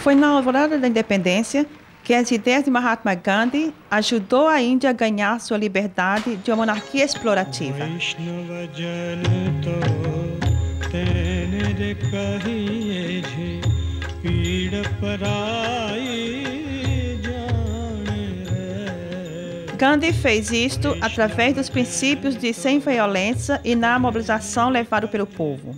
Foi na alvorada da independência que as ideias de Mahatma Gandhi ajudou a Índia a ganhar sua liberdade de uma monarquia explorativa. Gandhi fez isto através dos princípios de sem violência e na mobilização levada pelo povo.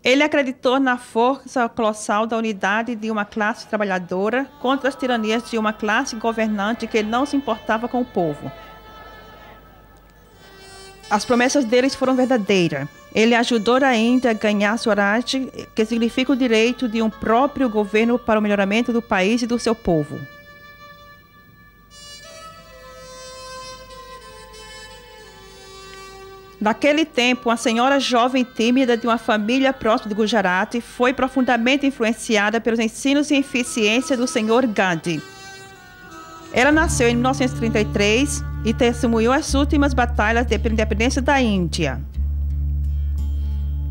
Ele acreditou na força colossal da unidade de uma classe trabalhadora contra as tiranias de uma classe governante que não se importava com o povo. As promessas deles foram verdadeiras. Ele ajudou a Índia a ganhar Swaraj, que significa o direito de um próprio governo para o melhoramento do país e do seu povo. Naquele tempo, uma senhora jovem e tímida de uma família próxima de Gujarat foi profundamente influenciada pelos ensinos e eficiência do Sr. Gandhi. Ela nasceu em 1933 e testemunhou as últimas batalhas de independência da Índia.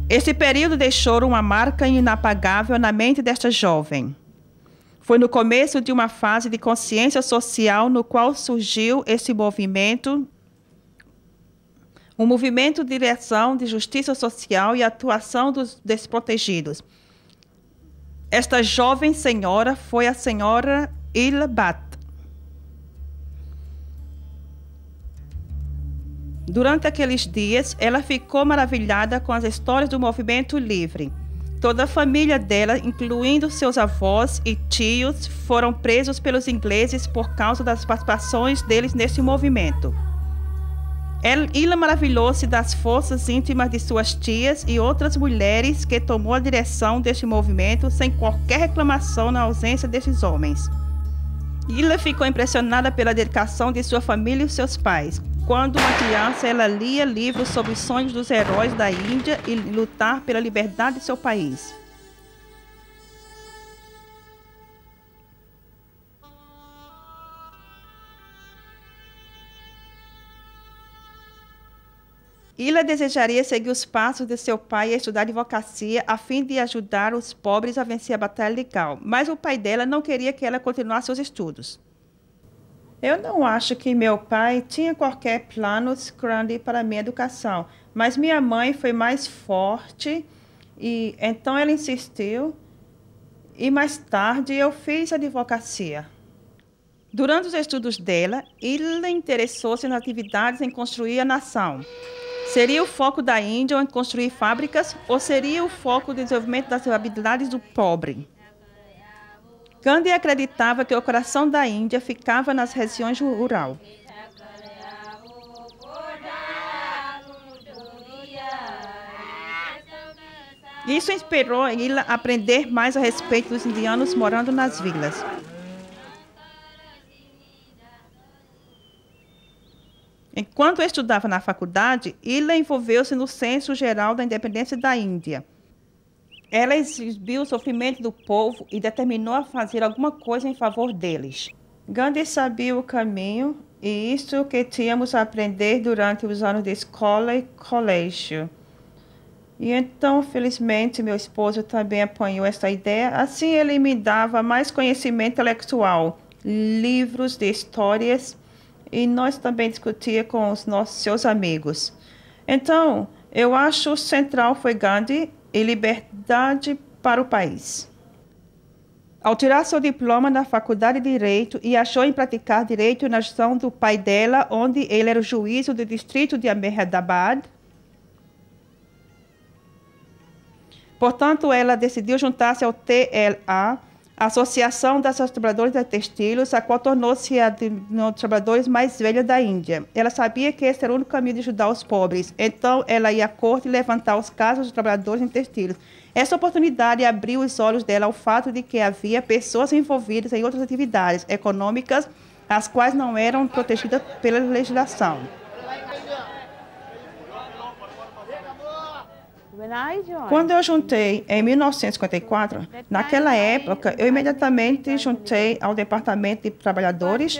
Esse período deixou uma marca inapagável na mente desta jovem. Foi no começo de uma fase de consciência social no qual surgiu esse movimento, um movimento de direção de justiça social e atuação dos desprotegidos. Esta jovem senhora foi a senhora Ila Bhatt. Durante aqueles dias, ela ficou maravilhada com as histórias do movimento livre. Toda a família dela, incluindo seus avós e tios, foram presos pelos ingleses por causa das participações deles nesse movimento. Ila maravilhou-se das forças íntimas de suas tias e outras mulheres que tomou a direção deste movimento sem qualquer reclamação na ausência desses homens. Ila ficou impressionada pela dedicação de sua família e seus pais. Quando uma criança, ela lia livros sobre os sonhos dos heróis da Índia e lutar pela liberdade de seu país. Ila desejaria seguir os passos de seu pai e estudar advocacia a fim de ajudar os pobres a vencer a batalha legal, mas o pai dela não queria que ela continuasse seus estudos. Eu não acho que meu pai tinha qualquer plano grande para minha educação, mas minha mãe foi mais forte e então ela insistiu e mais tarde eu fiz advocacia. Durante os estudos dela, Ila interessou-se nas atividades em construir a nação. Seria o foco da Índia em construir fábricas ou seria o foco do desenvolvimento das habilidades do pobre? Gandhi acreditava que o coração da Índia ficava nas regiões rurais. Isso inspirou Ila a aprender mais a respeito dos indianos morando nas vilas. Enquanto estudava na faculdade, Ila envolveu-se no Censo Geral da Independência da Índia. Ela exibiu o sofrimento do povo e determinou a fazer alguma coisa em favor deles. Gandhi sabia o caminho e isso que tínhamos a aprender durante os anos de escola e colégio. E então, felizmente, meu esposo também apanhou essa ideia. Assim, ele me dava mais conhecimento intelectual, livros de histórias, e nós também discutíamos com os seus amigos. Então, eu acho central foi Gandhi e liberdade para o país. Ao tirar seu diploma na Faculdade de Direito e achou em praticar direito na gestão do pai dela, onde ele era o juiz do distrito de Ahmedabad. Portanto, ela decidiu juntar-se ao TLA, a Associação das Trabalhadores de Textiles, a qual tornou-se a de trabalhadores mais velha da Índia. Ela sabia que esse era o único caminho de ajudar os pobres. Então, ela ia à corte levantar os casos dos trabalhadores em textiles. Essa oportunidade abriu os olhos dela ao fato de que havia pessoas envolvidas em outras atividades econômicas, as quais não eram protegidas pela legislação. Quando eu juntei em 1954, naquela época, eu imediatamente juntei ao Departamento de Trabalhadores,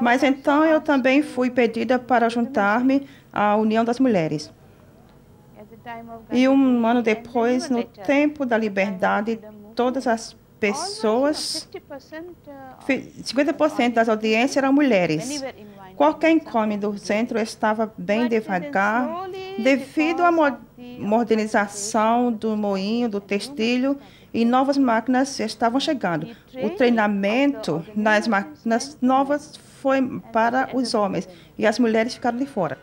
mas então eu também fui pedida para juntar-me à União das Mulheres. E um ano depois, no tempo da liberdade, todas as pessoas, 50% das audiências eram mulheres. Qualquer incômodo do centro estava bem devagar, devido à modernização do moinho, do textil, e novas máquinas estavam chegando. O treinamento nas máquinas novas foi para os homens, e as mulheres ficaram de fora.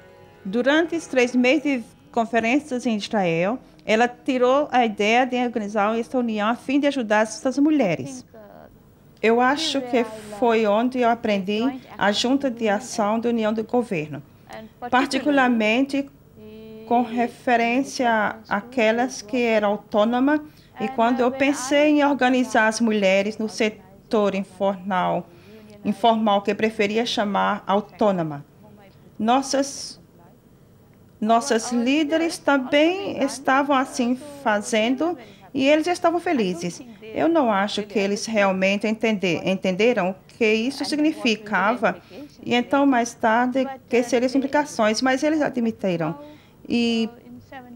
Durante os 3 meses de conferências em Israel, ela tirou a ideia de organizar esta união a fim de ajudar essas mulheres. Eu acho que foi onde eu aprendi a junta de ação da União do Governo, particularmente com referência àquelas que eram autônomas, e quando eu pensei em organizar as mulheres no setor informal que eu preferia chamar autônoma. Nossas líderes também estavam assim fazendo, e eles estavam felizes. Eu não acho que eles realmente entenderam o que isso significava, e então, mais tarde, que seriam as implicações, mas eles admitiram. E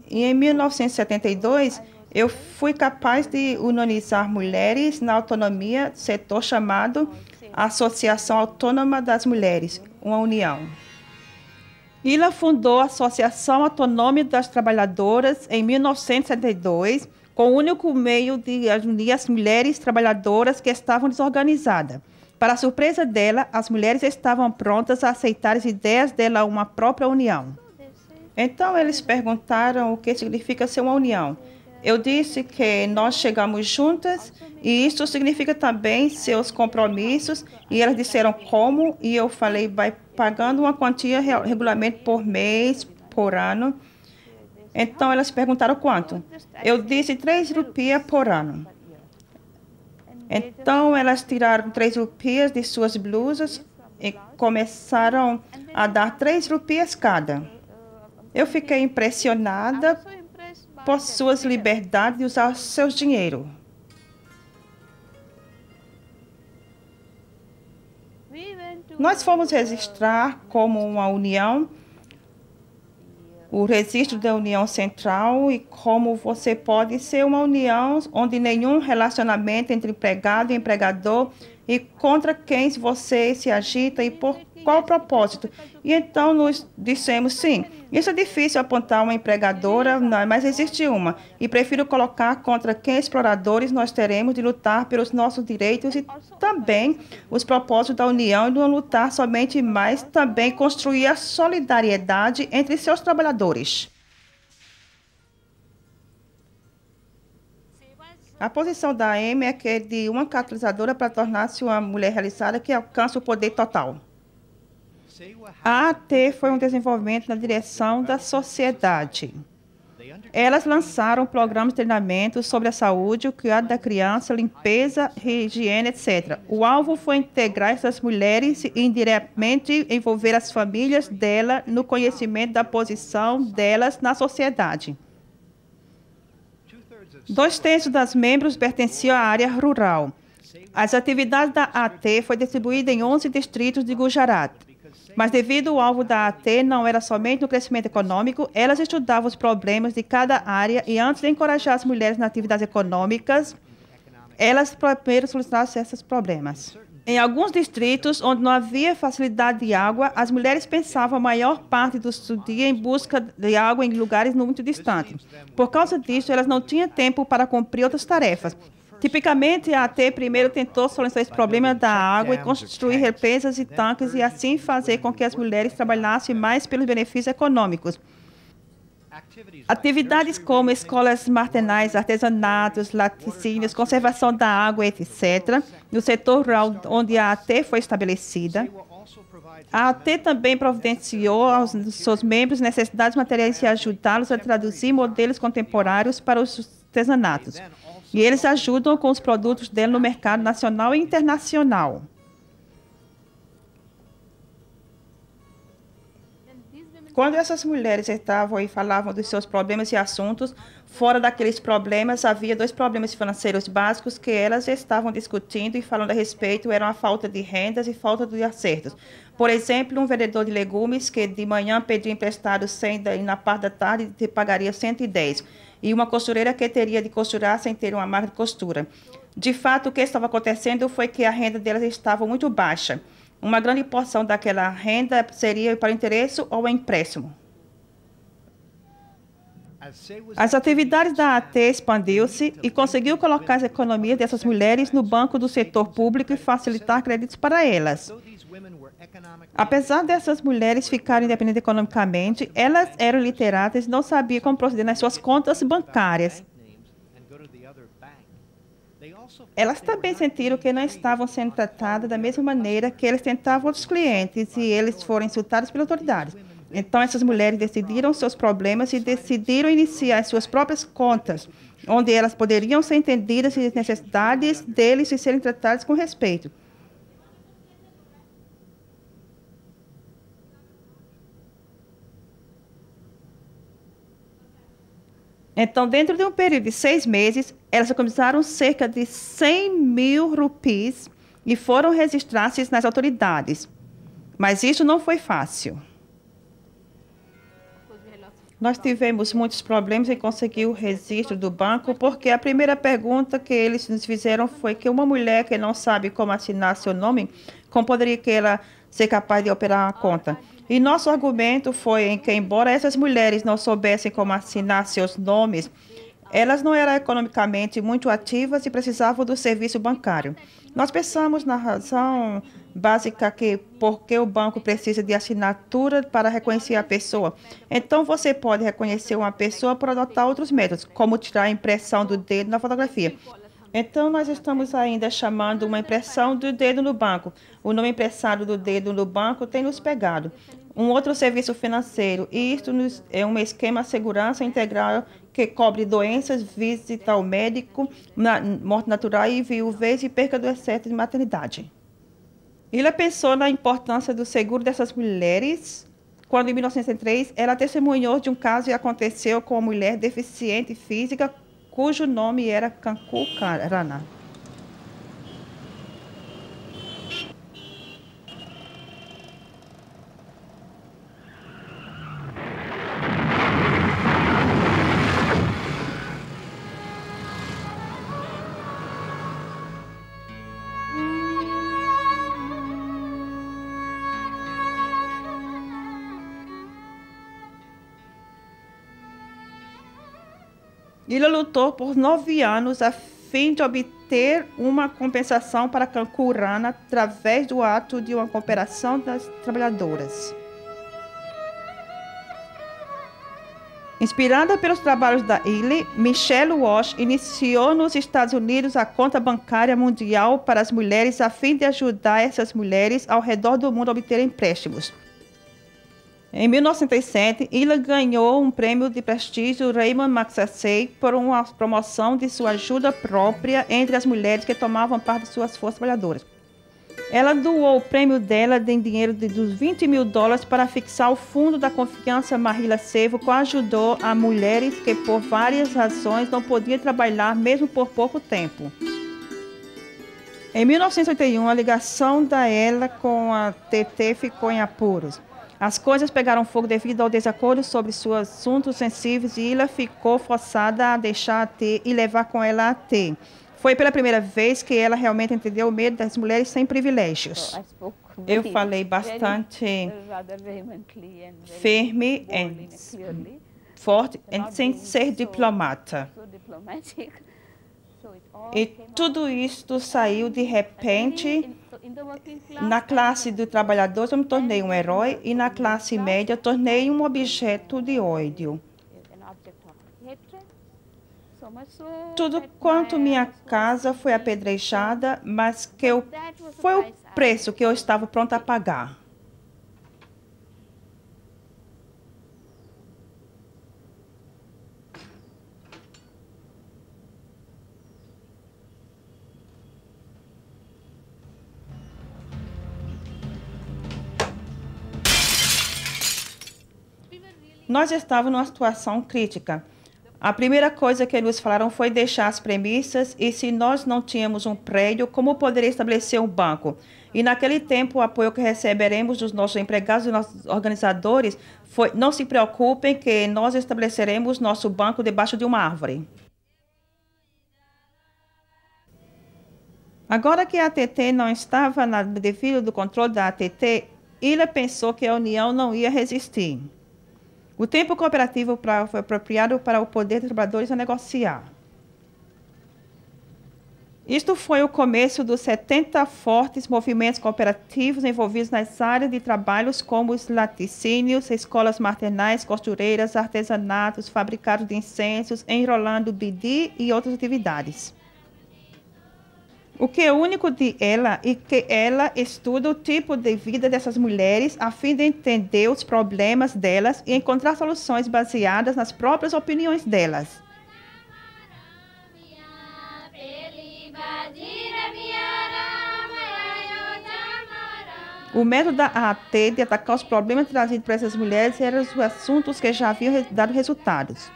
em 1972, eu fui capaz de unionizar mulheres na autonomia, setor chamado Associação Autônoma das Mulheres, uma união. Ela fundou a Associação Autônoma das Trabalhadoras em 1972, com o único meio de unir as mulheres trabalhadoras que estavam desorganizadas. Para a surpresa dela, as mulheres estavam prontas a aceitar as ideias dela uma própria união. Então, eles perguntaram o que significa ser uma união. Eu disse que nós chegamos juntas, e isso significa também seus compromissos, e elas disseram como, e eu falei, vai pagando uma quantia regularmente por mês, por ano. Então, elas perguntaram quanto. Eu disse 3 rupias por ano. Então, elas tiraram 3 rupias de suas blusas e começaram a dar 3 rupias cada. Eu fiquei impressionada por suas liberdades de usar seu dinheiro. Nós fomos registrar como uma união o registro da União Central, e como você pode ser uma união onde nenhum relacionamento entre empregado e empregador, e contra quem você se agita e por qual propósito. E então nós dissemos, sim, isso é difícil apontar uma empregadora, não, mas existe uma. E prefiro colocar contra quem exploradores nós teremos de lutar pelos nossos direitos, e também os propósitos da União de não lutar somente, mas também construir a solidariedade entre seus trabalhadores. A posição da Amy é que é de uma catalisadora para tornar-se uma mulher realizada que alcança o poder total. A AT foi um desenvolvimento na direção da sociedade. Elas lançaram programas de treinamento sobre a saúde, o cuidado da criança, limpeza, higiene, etc. O alvo foi integrar essas mulheres e indiretamente envolver as famílias delas no conhecimento da posição delas na sociedade. 2/3 das membros pertenciam à área rural. As atividades da AT foram distribuídas em 11 distritos de Gujarat. Mas devido ao alvo da AT não era somente no crescimento econômico, elas estudavam os problemas de cada área, e antes de encorajar as mulheres nas atividades econômicas, elas primeiro solucionavam esses problemas. Em alguns distritos onde não havia facilidade de água, as mulheres pensavam a maior parte do seu dia em busca de água em lugares muito distantes. Por causa disso, elas não tinham tempo para cumprir outras tarefas. Tipicamente, a AT primeiro tentou solucionar esse problema da água e construir represas e tanques, e assim fazer com que as mulheres trabalhassem mais pelos benefícios econômicos. Atividades como escolas maternais, artesanatos, laticínios, conservação da água, etc., no setor rural onde a AT foi estabelecida. A AT também providenciou aos seus membros necessidades materiais e ajudá-los a traduzir modelos contemporâneos para os artesanatos. E eles ajudam com os produtos dela no mercado nacional e internacional. Quando essas mulheres estavam e falavam dos seus problemas e assuntos, fora daqueles problemas, havia 2 problemas financeiros básicos que elas estavam discutindo e falando a respeito, eram a falta de rendas e falta de acertos. Por exemplo, um vendedor de legumes que de manhã pedia emprestado 100 e na parte da tarde te pagaria 110. E uma costureira que teria de costurar sem ter uma máquina de costura. De fato, o que estava acontecendo foi que a renda delas estava muito baixa. Uma grande porção daquela renda seria para o interesse ou empréstimo. As atividades da AT expandiu-se e conseguiu colocar as economias dessas mulheres no banco do setor público e facilitar créditos para elas. Apesar dessas mulheres ficarem independentes economicamente, elas eram literadas e não sabiam como proceder nas suas contas bancárias. Elas também sentiram que não estavam sendo tratadas da mesma maneira que eles tentavam outros clientes e eles foram insultados pelas autoridades. Então, essas mulheres decidiram seus problemas e decidiram iniciar suas próprias contas, onde elas poderiam ser entendidas e as necessidades deles e serem tratadas com respeito. Então, dentro de um período de 6 meses, elas economizaram cerca de 100 mil rupees e foram registrar-se nas autoridades. Mas isso não foi fácil. Nós tivemos muitos problemas em conseguir o registro do banco, porque a primeira pergunta que eles nos fizeram foi que uma mulher que não sabe como assinar seu nome, como poderia que ela ser capaz de operar a conta? E nosso argumento foi em que, embora essas mulheres não soubessem como assinar seus nomes, elas não eram economicamente muito ativas e precisavam do serviço bancário. Nós pensamos na razão básica que porque o banco precisa de assinatura para reconhecer a pessoa. Então, você pode reconhecer uma pessoa por adotar outros métodos, como tirar a impressão do dedo na fotografia. Então, nós estamos ainda chamando uma impressão do dedo no banco. O nome impressado do dedo no banco tem nos pegado. Um outro serviço financeiro, e isto é um esquema de segurança integral que cobre doenças, visita ao médico, morte natural e viuvez e perca do excesso de maternidade. Ela pensou na importância do seguro dessas mulheres quando, em 1903, ela testemunhou de um caso que aconteceu com uma mulher deficiente física cujo nome era Kanku Rana. Ele lutou por 9 anos a fim de obter uma compensação para Kanku Rana através do ato de uma cooperação das trabalhadoras. Inspirada pelos trabalhos da Illy, Michelle Walsh iniciou nos Estados Unidos a conta bancária mundial para as mulheres a fim de ajudar essas mulheres ao redor do mundo a obter empréstimos. Em 1907, Illy ganhou um prêmio de prestígio Raymond Magsaysay por uma promoção de sua ajuda própria entre as mulheres que tomavam parte de suas forças trabalhadoras. Ela doou o prêmio dela em dinheiro dos $20 mil para fixar o fundo da confiança Mahila Seva, que ajudou a mulheres que, por várias razões, não podiam trabalhar mesmo por pouco tempo. Em 1981, a ligação da ela com a TT ficou em apuros. As coisas pegaram fogo devido ao desacordo sobre seus assuntos sensíveis e ela ficou forçada a deixar a T e levar com ela a T. Foi pela primeira vez que ela realmente entendeu o medo das mulheres sem privilégios. Eu falei bastante firme e forte, sem ser diplomata. E tudo isto saiu de repente. Na classe de trabalhadores eu me tornei um herói e na classe média eu tornei um objeto de ódio. Tudo quanto minha casa foi apedrejada, mas foi o preço que eu estava pronta a pagar. Nós estávamos numa situação crítica. A primeira coisa que nos falaram foi deixar as premissas e se nós não tínhamos um prédio, como poderia estabelecer um banco? E naquele tempo o apoio que receberemos dos nossos empregados e dos nossos organizadores foi: não se preocupem que nós estabeleceremos nosso banco debaixo de uma árvore. Agora que a ATT não estava devido do controle da ATT, Ila pensou que a União não ia resistir. O tempo cooperativo foi apropriado para o poder dos trabalhadores a negociar. Isto foi o começo dos 70 fortes movimentos cooperativos envolvidos nas áreas de trabalhos como os laticínios, escolas maternais, costureiras, artesanatos, fabricados de incensos, enrolando bidi e outras atividades. O que é único de ela é que ela estuda o tipo de vida dessas mulheres a fim de entender os problemas delas e encontrar soluções baseadas nas próprias opiniões delas. O método da AT de atacar os problemas trazidos por essas mulheres eram os assuntos que já haviam dado resultados.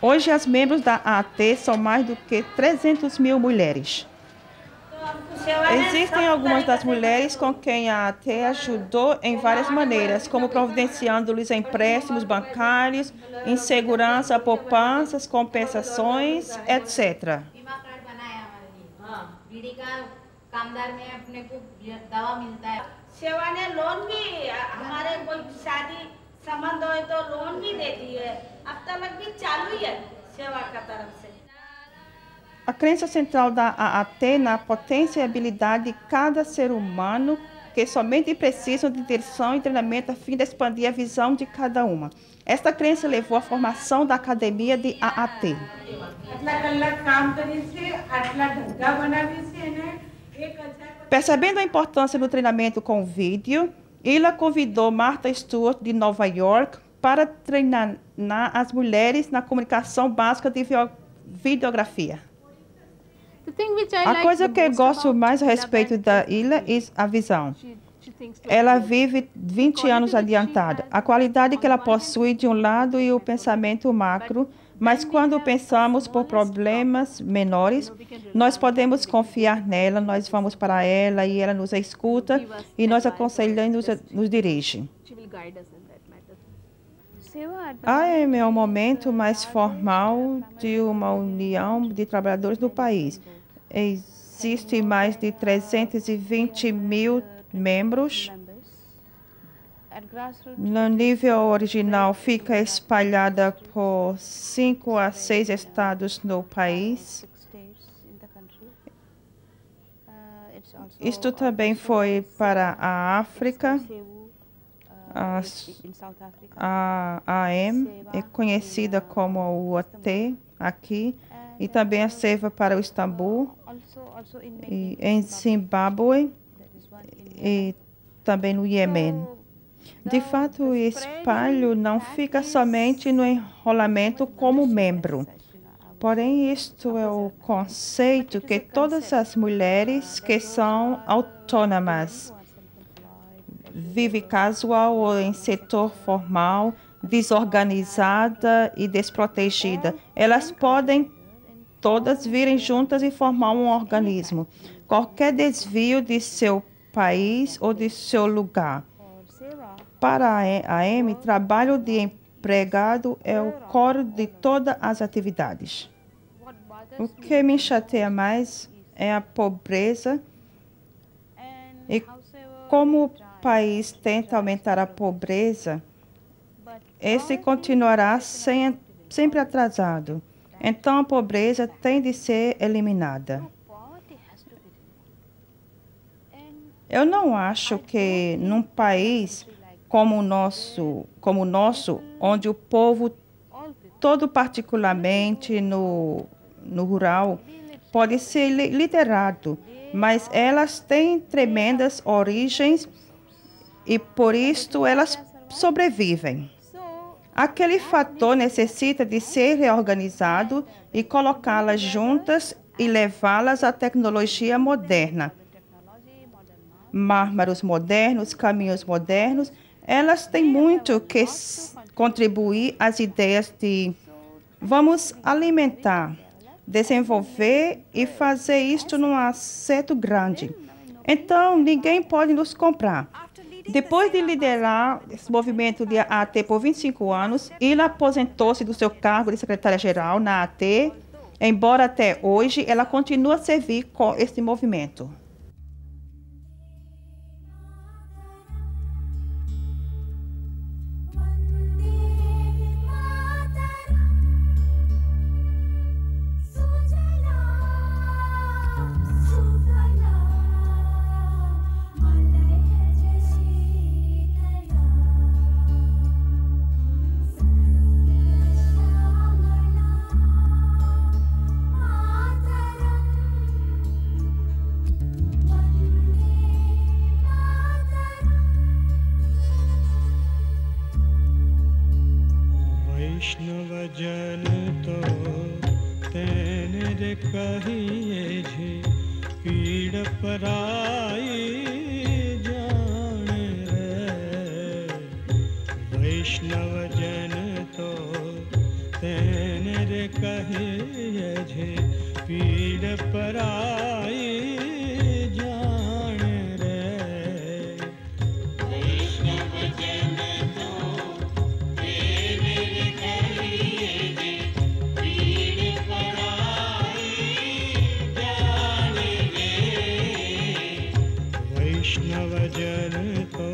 Hoje, as membros da AT são mais do que 300 mil mulheres. Existem algumas das mulheres com quem a AT ajudou em várias maneiras, como providenciando-lhes empréstimos bancários, insegurança, poupanças, compensações, etc. A crença central da AAT na potencialidade de cada ser humano, que somente precisam de direção e treinamento a fim de expandir a visão de cada uma. Esta crença levou à formação da Academia de AAT. Percebendo a importância do treinamento com vídeo, Ila convidou Martha Stewart, de Nova York, para treinar as mulheres na comunicação básica de videografia. A coisa que eu gosto mais a respeito da Ila é a visão. Ela vive 20 anos adiantada. A qualidade que ela possui de um lado e o pensamento macro, mas quando pensamos por problemas menores, nós podemos confiar nela, nós vamos para ela e ela nos escuta e nós aconselhamos e nos dirige. AM é o momento mais formal de uma união de trabalhadores do país. Existem mais de 320 mil membros. No nível original, fica espalhada por 5 a 6 estados no país. Isto também foi para a África. A AM é conhecida como o AT aqui, e também a serve para o Istambul, e em Zimbábue e também no Iêmen. De fato, o espalho não fica somente no enrolamento como membro. Porém, isto é o conceito que todas as mulheres que são autônomas, vive casual ou em setor formal, desorganizada e desprotegida, elas podem todas virem juntas e formar um organismo. Qualquer desvio de seu país ou de seu lugar. Para a AM, trabalho de empregado é o core de todas as atividades. O que me chateia mais é a pobreza e como o país tenta aumentar a pobreza, esse continuará sempre atrasado. Então, a pobreza tem de ser eliminada. Eu não acho que num país como o nosso, onde o povo, todo particularmente no rural, pode ser liderado, mas elas têm tremendas origens e, por isso, elas sobrevivem. Aquele fator necessita de ser reorganizado e colocá-las juntas e levá-las à tecnologia moderna. Mármaros modernos, caminhos modernos, elas têm muito que contribuir às ideias de vamos alimentar, desenvolver e fazer isto num acerto grande. Então, ninguém pode nos comprar. Depois de liderar esse movimento de AT por 25 anos, Ila aposentou-se do seu cargo de secretária-geral na AT, embora até hoje ela continue a servir com esse movimento. वैष्णव जन तो तेने रे कहिए जे पीड़ पराई जाने रे। वैष्णव जन तो तेने रे कहिए जे पीड़ पराई जाने रे। वैष्णव जन तो तेने रे कहिए जे पीड़ पराई जाने रे। वैष्णव जन तो